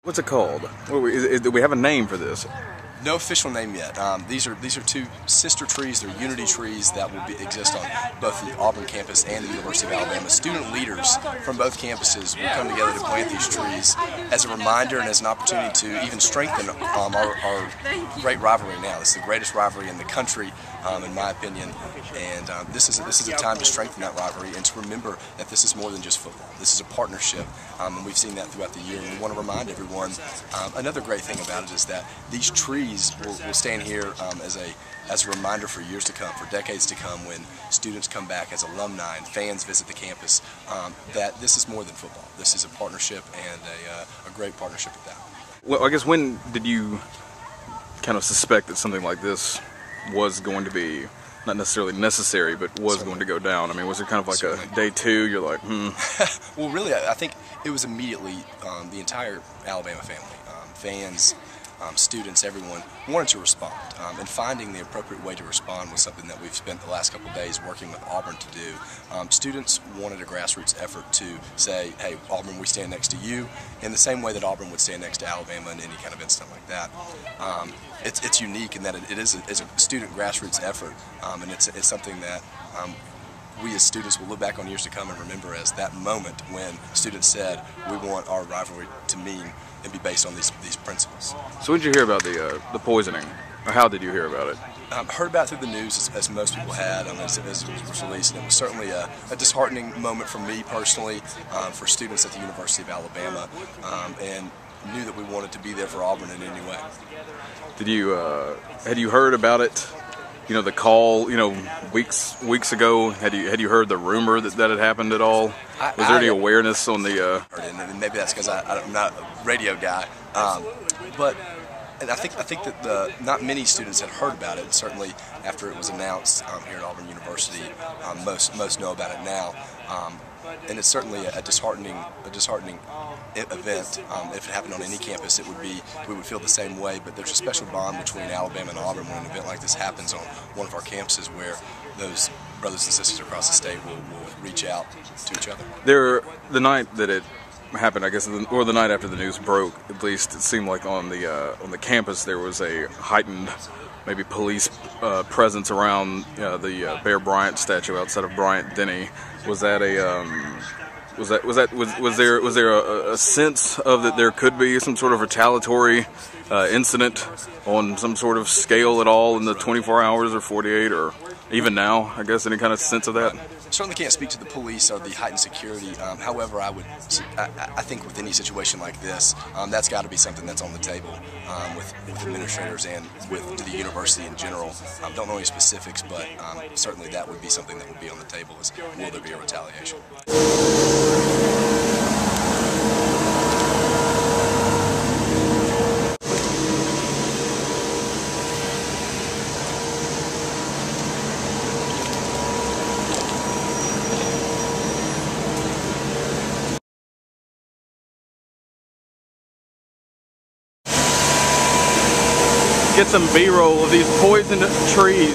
What's it called? Do we have a name for this? No official name yet. These are two sister trees. They're unity trees that will exist on both the Auburn campus and the University of Alabama. Student leaders from both campuses will come together to plant these trees as a reminder and as an opportunity to even strengthen our great rivalry now. This is the greatest rivalry in the country, in my opinion, and this is a time to strengthen that rivalry and to remember that this is more than just football. This is a partnership, and we've seen that throughout the year. And we want to remind everyone. Another great thing about it is that these trees will stand here as a reminder for years to come, for decades to come, when students come back as alumni and fans visit the campus, that this is more than football. This is a partnership, and a great partnership at that. Well, I guess, when did you kind of suspect that something like this was going to be, not necessarily necessary, but was going to go down? I mean, was it kind of like a day two, you're like, Well, really, I think it was immediately the entire Alabama family, fans, students, everyone wanted to respond, and finding the appropriate way to respond was something that we've spent the last couple of days working with Auburn to do. Students wanted a grassroots effort to say, hey, Auburn, we stand next to you, in the same way that Auburn would stand next to Alabama in any kind of incident like that. It's unique in that it is a student grassroots effort, and it's something that we as students will look back on years to come and remember as that moment when students said, we want our rivalry to mean and be based on these principles. So when did you hear about the poisoning, or how did you hear about it? Heard about it through the news, as most people had, as it was released, and it was certainly a disheartening moment for me personally, for students at the University of Alabama, and knew that we wanted to be there for Auburn in any way. Did you had you heard about it? You know, the call, weeks ago. Had you heard the rumor that had happened at all? Was there any awareness on the? And maybe that's because I'm not a radio guy, but I think that not many students had heard about it. Certainly after it was announced here at Auburn University, most know about it now. And it's certainly a disheartening event. If it happened on any campus, we would feel the same way. But there's a special bond between Alabama and Auburn when an event like this happens on one of our campuses, where those brothers and sisters across the state will reach out to each other. The night that it happened, I guess, or the night after the news broke, at least it seemed like on the campus there was a heightened, maybe police presence around the Bear Bryant statue outside of Bryant-Denny. Was that was there a sense of that there could be some sort of retaliatory incident on some sort of scale at all in the 24 hours or 48 or even now? I guess, any kind of sense of that? Certainly can't speak to the police or the heightened security. However, I think with any situation like this, that's got to be something that's on the table with administrators and to the university in general. Don't know any specifics, but certainly that would be something that would be on the table. Is, will there be a retaliation? Get some B-roll of these poisoned trees.